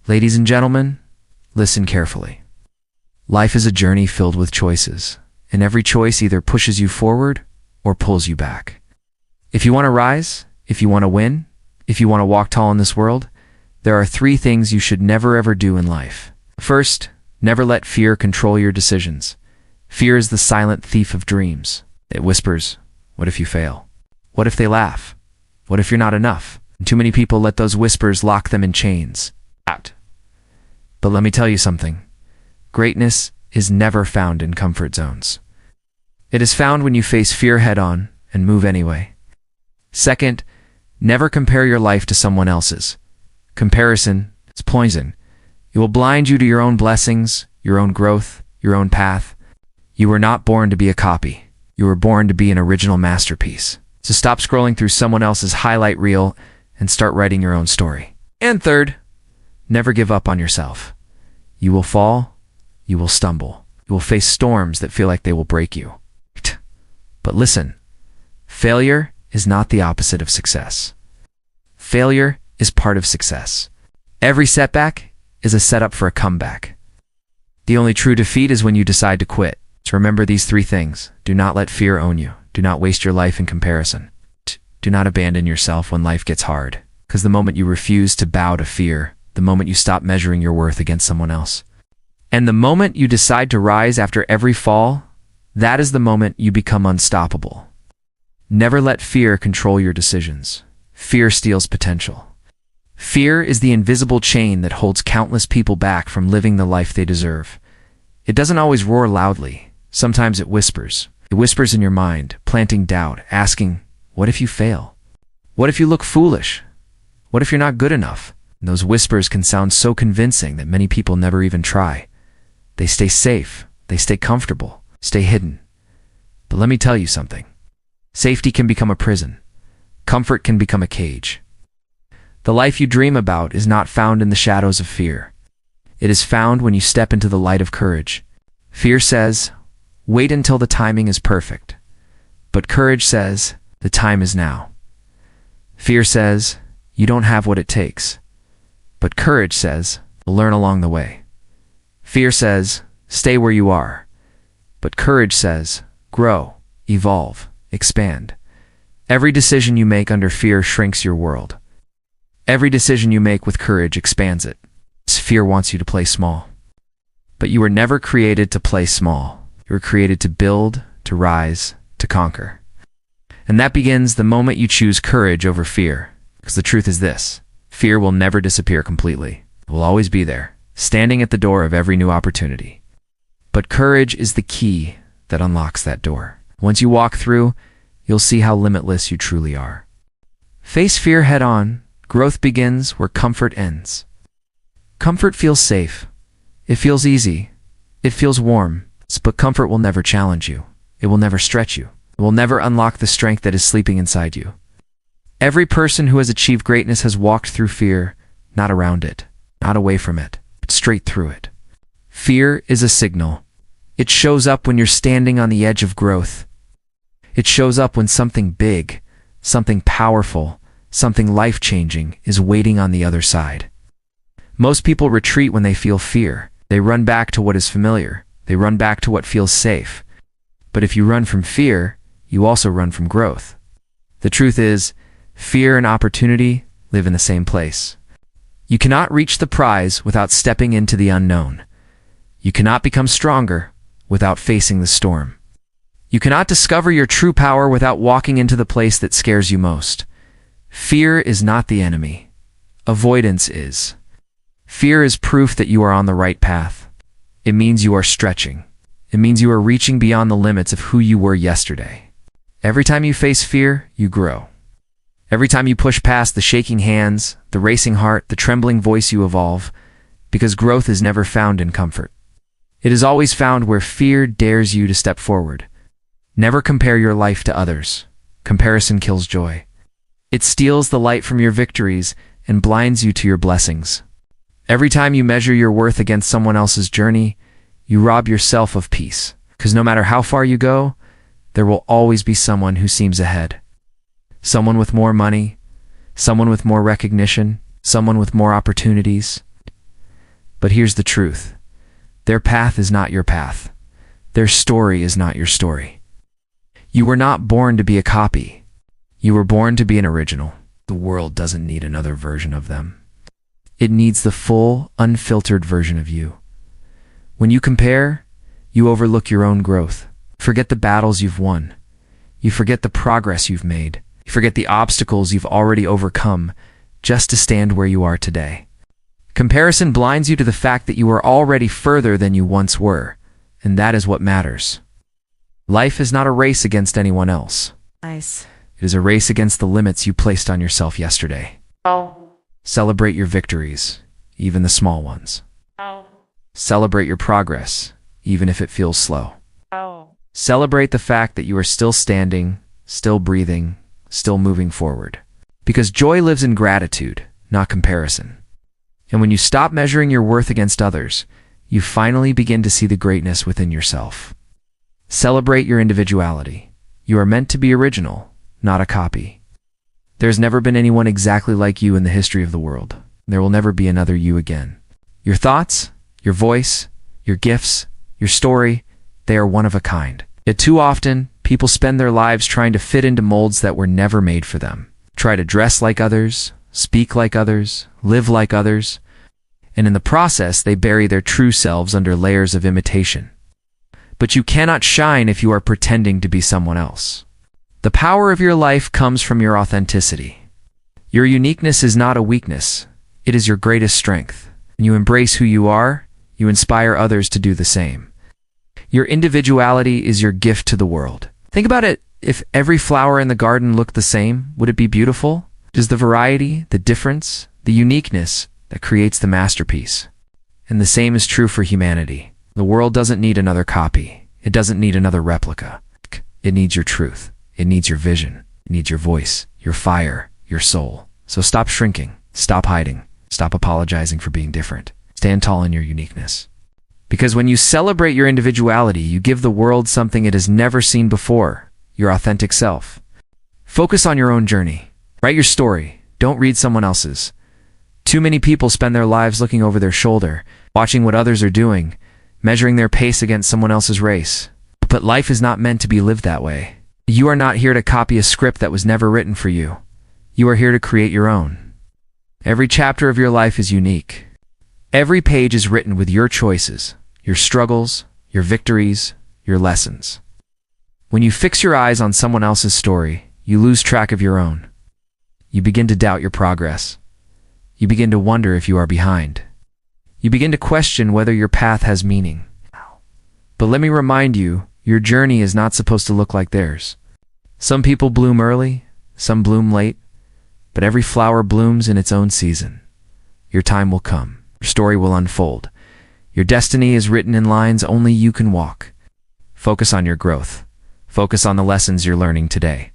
Ladies and gentlemen, listen carefully. Life is a journey filled with choices, and every choice either pushes you forward or pulls you back. If you want to rise, if you want to win, if you want to walk tall in this world, there are 3 things you should never ever do in life. First, never let fear control your decisions. Fear is the silent thief of dreams. It whispers, what if you fail? What if they laugh? What if you're not enough? And too many people let those whispers lock them in chains. Out. But let me tell you something. Greatness is never found in comfort zones. It is found when you face fear head-on and move anyway. Second, never compare your life to someone else's. Comparison is poison. It will blind you to your own blessings, your own growth, your own path. You were not born to be a copy. You were born to be an original masterpiece. So stop scrolling through someone else's highlight reel and start writing your own story. And third, never give up on yourself. You will fall, you will stumble, you will face storms that feel like they will break you. But listen, failure is not the opposite of success. Failure is part of success. Every setback is a setup for a comeback. The only true defeat is when you decide to quit. So remember these 3 things. Do not let fear own you. Do not waste your life in comparison. Do not abandon yourself when life gets hard. Because the moment you refuse to bow to fear, the moment you stop measuring your worth against someone else, and the moment you decide to rise after every fall, that is the moment you become unstoppable. Never let fear control your decisions. Fear steals potential. Fear is the invisible chain that holds countless people back from living the life they deserve. It doesn't always roar loudly. Sometimes it whispers. It whispers in your mind, planting doubt, asking, what if you fail? What if you look foolish? What if you're not good enough? And those whispers can sound so convincing that many people never even try. They stay safe. They stay comfortable. Stay hidden. But let me tell you something. Safety can become a prison. Comfort can become a cage. The life you dream about is not found in the shadows of fear. It is found when you step into the light of courage. Fear says, wait until the timing is perfect. But courage says, the time is now. Fear says, you don't have what it takes. But courage says, learn along the way. Fear says, stay where you are. But courage says, grow, evolve, expand. Every decision you make under fear shrinks your world. Every decision you make with courage expands it. Fear wants you to play small. But you were never created to play small. You were created to build, to rise, to conquer. And that begins the moment you choose courage over fear. Because the truth is this, fear will never disappear completely. It will always be there, standing at the door of every new opportunity. But courage is the key that unlocks that door. Once you walk through, you'll see how limitless you truly are. Face fear head on. Growth begins where comfort ends. Comfort feels safe. It feels easy. It feels warm. But comfort will never challenge you. It will never stretch you. It will never unlock the strength that is sleeping inside you. Every person who has achieved greatness has walked through fear, not around it, not away from it, but straight through it. Fear is a signal. It shows up when you're standing on the edge of growth. It shows up when something big, something powerful, something life-changing is waiting on the other side. Most people retreat when they feel fear. They run back to what is familiar. They run back to what feels safe. But if you run from fear, you also run from growth. The truth is, fear and opportunity live in the same place. You cannot reach the prize without stepping into the unknown. You cannot become stronger without facing the storm. You cannot discover your true power without walking into the place that scares you most. Fear is not the enemy. Avoidance is. Fear is proof that you are on the right path. It means you are stretching. It means you are reaching beyond the limits of who you were yesterday. Every time you face fear, you grow. Every time you push past the shaking hands, the racing heart, the trembling voice, you evolve, because growth is never found in comfort. It is always found where fear dares you to step forward. Never compare your life to others. Comparison kills joy. It steals the light from your victories and blinds you to your blessings. Every time you measure your worth against someone else's journey, you rob yourself of peace. Because no matter how far you go, there will always be someone who seems ahead. Someone with more money, someone with more recognition, someone with more opportunities. But here's the truth. Their path is not your path. Their story is not your story. You were not born to be a copy. You were born to be an original. The world doesn't need another version of them. It needs the full, unfiltered version of you. When you compare, you overlook your own growth. Forget the battles you've won. You forget the progress you've made. You forget the obstacles you've already overcome just to stand where you are today. Comparison blinds you to the fact that you are already further than you once were, and that is what matters. Life is not a race against anyone else. Nice. It is a race against the limits you placed on yourself yesterday. Oh. Celebrate your victories, even the small ones. Oh. Celebrate your progress, even if it feels slow. Oh. Celebrate the fact that you are still standing, still breathing, still moving forward. Because joy lives in gratitude, not comparison. And when you stop measuring your worth against others, you finally begin to see the greatness within yourself. Celebrate your individuality. You are meant to be original, not a copy. There's never been anyone exactly like you in the history of the world. There will never be another you again. Your thoughts, your voice, your gifts, your story, they are one of a kind. Yet too often, people spend their lives trying to fit into molds that were never made for them. Try to dress like others, speak like others, live like others, and in the process, they bury their true selves under layers of imitation. But you cannot shine if you are pretending to be someone else. The power of your life comes from your authenticity. Your uniqueness is not a weakness. It is your greatest strength. When you embrace who you are, you inspire others to do the same. Your individuality is your gift to the world. Think about it. If every flower in the garden looked the same, would it be beautiful? It is the variety, the difference, the uniqueness that creates the masterpiece. And the same is true for humanity. The world doesn't need another copy. It doesn't need another replica. It needs your truth. It needs your vision. It needs your voice, your fire, your soul. So stop shrinking. Stop hiding. Stop apologizing for being different. Stand tall in your uniqueness. Because when you celebrate your individuality, you give the world something it has never seen before, your authentic self. Focus on your own journey. Write your story. Don't read someone else's. Too many people spend their lives looking over their shoulder, watching what others are doing, measuring their pace against someone else's race. But life is not meant to be lived that way. You are not here to copy a script that was never written for you. You are here to create your own. Every chapter of your life is unique. Every page is written with your choices, your struggles, your victories, your lessons. When you fix your eyes on someone else's story, you lose track of your own. You begin to doubt your progress. You begin to wonder if you are behind. You begin to question whether your path has meaning. But let me remind you, your journey is not supposed to look like theirs. Some people bloom early, some bloom late, but every flower blooms in its own season. Your time will come. Your story will unfold. Your destiny is written in lines only you can walk. Focus on your growth. Focus on the lessons you're learning today.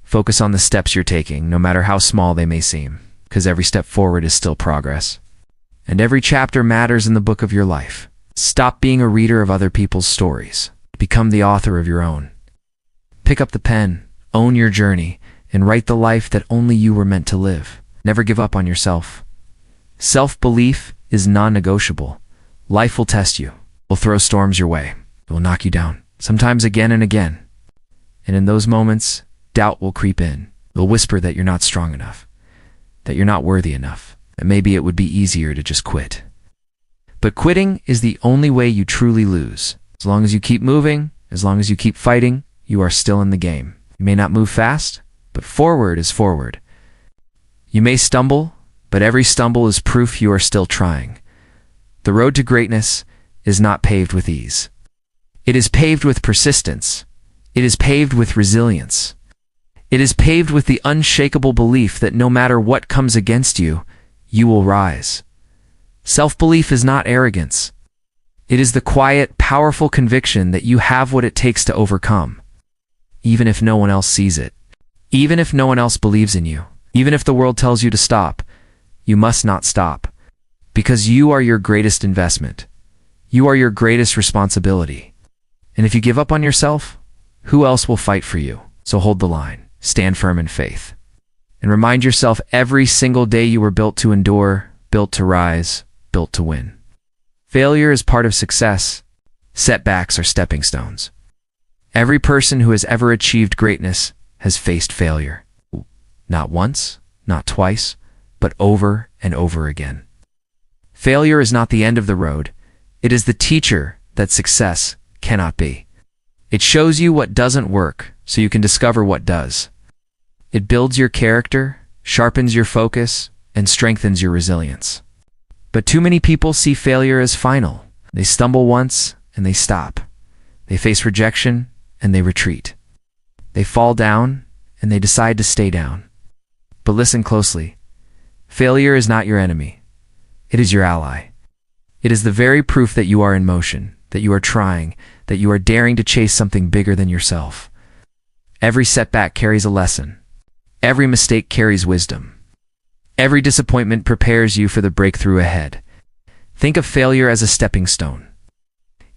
Focus on the steps you're taking, no matter how small they may seem, because every step forward is still progress. And every chapter matters in the book of your life. Stop being a reader of other people's stories. Become the author of your own. Pick up the pen, own your journey, and write the life that only you were meant to live. Never give up on yourself. Self-belief is non-negotiable. Life will test you, will throw storms your way, it will knock you down, sometimes again and again. And in those moments, doubt will creep in. It will whisper that you're not strong enough, that you're not worthy enough, that maybe it would be easier to just quit. But quitting is the only way you truly lose. As long as you keep moving, as long as you keep fighting, you are still in the game. You may not move fast, but forward is forward. You may stumble, but every stumble is proof you are still trying. The road to greatness is not paved with ease. It is paved with persistence. It is paved with resilience. It is paved with the unshakable belief that no matter what comes against you, you will rise. Self-belief is not arrogance. It is the quiet, powerful conviction that you have what it takes to overcome, even if no one else sees it, even if no one else believes in you, even if the world tells you to stop. You must not stop, because you are your greatest investment. You are your greatest responsibility. And if you give up on yourself, who else will fight for you? So hold the line, stand firm in faith, and remind yourself every single day you were built to endure, built to rise, built to win. Failure is part of success. Setbacks are stepping stones. Every person who has ever achieved greatness has faced failure. Not once, not twice, but over and over again. Failure is not the end of the road. It is the teacher that success cannot be. It shows you what doesn't work so you can discover what does. It builds your character, sharpens your focus, and strengthens your resilience. But too many people see failure as final. They stumble once and they stop. They face rejection and they retreat. They fall down and they decide to stay down. But listen closely. Failure is not your enemy. It is your ally. It is the very proof that you are in motion, that you are trying, that you are daring to chase something bigger than yourself. Every setback carries a lesson. Every mistake carries wisdom. Every disappointment prepares you for the breakthrough ahead. Think of failure as a stepping stone.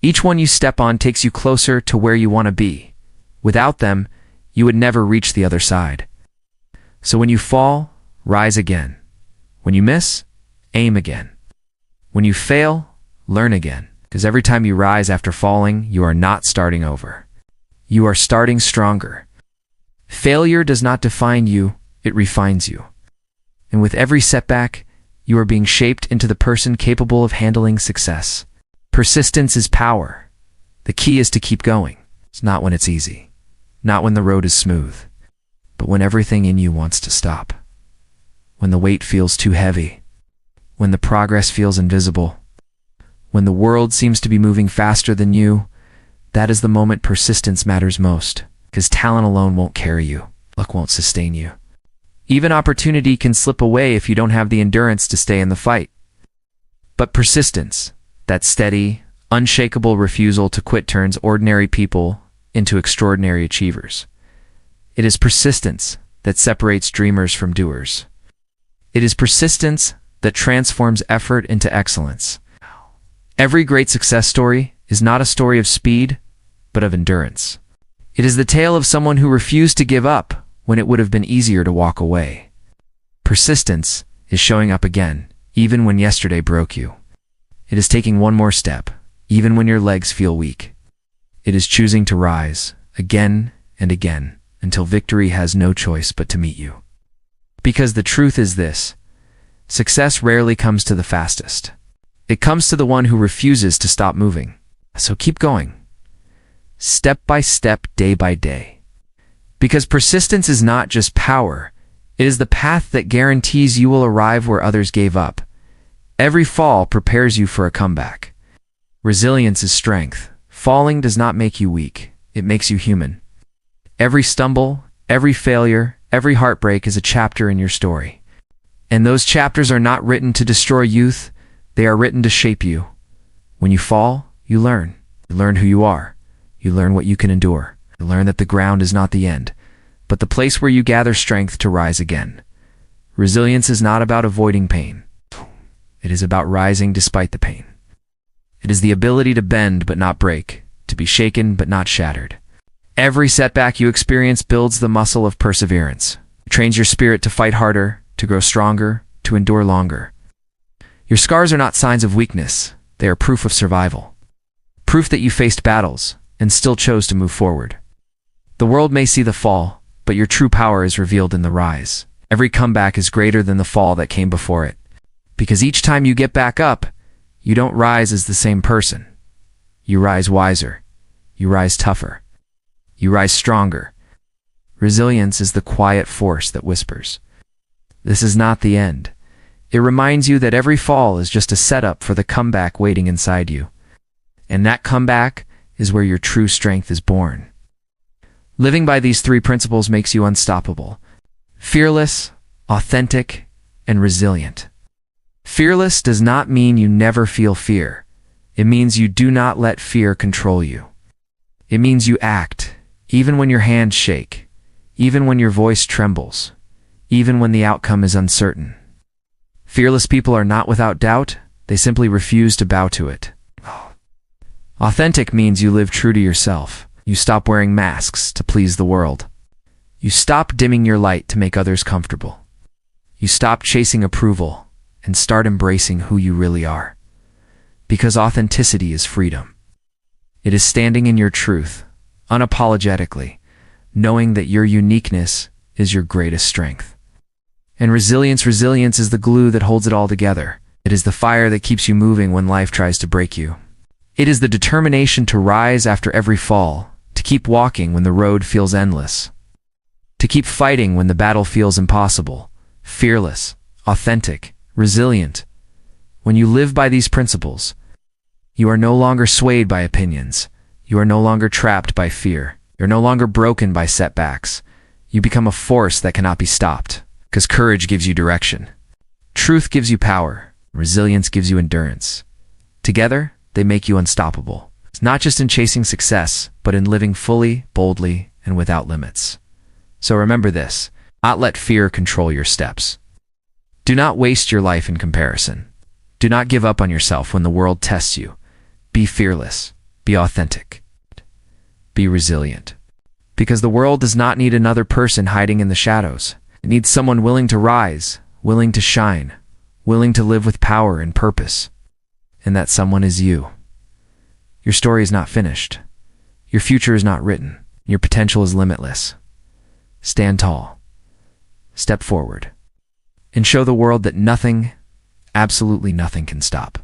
Each one you step on takes you closer to where you want to be. Without them, you would never reach the other side. So when you fall, rise again. When you miss, aim again. When you fail, learn again. Because every time you rise after falling, you are not starting over. You are starting stronger. Failure does not define you, it refines you. And with every setback, you are being shaped into the person capable of handling success. Persistence is power. The key is to keep going. It's not when it's easy, not when the road is smooth, but when everything in you wants to stop. When the weight feels too heavy, when the progress feels invisible, when the world seems to be moving faster than you, that is the moment persistence matters most, because talent alone won't carry you, luck won't sustain you. Even opportunity can slip away if you don't have the endurance to stay in the fight. But persistence, that steady, unshakable refusal to quit, turns ordinary people into extraordinary achievers. It is persistence that separates dreamers from doers. It is persistence that transforms effort into excellence. Every great success story is not a story of speed, but of endurance. It is the tale of someone who refused to give up when it would have been easier to walk away. Persistence is showing up again, even when yesterday broke you. It is taking one more step, even when your legs feel weak. It is choosing to rise, again and again, until victory has no choice but to meet you. Because the truth is this: success rarely comes to the fastest. It comes to the one who refuses to stop moving. So keep going, step by step, day by day. Because persistence is not just power, it is the path that guarantees you will arrive where others gave up. Every fall prepares you for a comeback. Resilience is strength. Falling does not make you weak, it makes you human. Every stumble, every failure, every heartbreak is a chapter in your story. And those chapters are not written to destroy youth, they are written to shape you. When you fall, you learn. You learn who you are. You learn what you can endure. You learn that the ground is not the end, but the place where you gather strength to rise again. Resilience is not about avoiding pain. It is about rising despite the pain. It is the ability to bend but not break, to be shaken but not shattered. Every setback you experience builds the muscle of perseverance. It trains your spirit to fight harder, to grow stronger, to endure longer. Your scars are not signs of weakness. They are proof of survival. Proof that you faced battles and still chose to move forward. The world may see the fall, but your true power is revealed in the rise. Every comeback is greater than the fall that came before it. Because each time you get back up, you don't rise as the same person. You rise wiser. You rise tougher. You rise stronger. Resilience is the quiet force that whispers, "This is not the end." It reminds you that every fall is just a setup for the comeback waiting inside you. And that comeback is where your true strength is born. Living by these three principles makes you unstoppable: fearless, authentic, and resilient. Fearless does not mean you never feel fear. It means you do not let fear control you. It means you act, even when your hands shake, even when your voice trembles, even when the outcome is uncertain. Fearless people are not without doubt, they simply refuse to bow to it. Authentic means you live true to yourself. You stop wearing masks to please the world. You stop dimming your light to make others comfortable. You stop chasing approval and start embracing who you really are. Because authenticity is freedom. It is standing in your truth, unapologetically, knowing that your uniqueness is your greatest strength. And resilience is the glue that holds it all together. It is the fire that keeps you moving when life tries to break you. It is the determination to rise after every fall, to keep walking when the road feels endless, to keep fighting when the battle feels impossible. Fearless, authentic, resilient. When you live by these principles, you are no longer swayed by opinions. You are no longer trapped by fear. You're no longer broken by setbacks. You become a force that cannot be stopped, because courage gives you direction. Truth gives you power. Resilience gives you endurance. Together, they make you unstoppable. It's not just in chasing success, but in living fully, boldly, and without limits. So remember this: do not let fear control your steps. Do not waste your life in comparison. Do not give up on yourself when the world tests you. Be fearless. Be authentic. Be resilient. Because the world does not need another person hiding in the shadows. It needs someone willing to rise, willing to shine, willing to live with power and purpose. And that someone is you. Your story is not finished. Your future is not written. Your potential is limitless. Stand tall. Step forward. And show the world that nothing, absolutely nothing, can stop.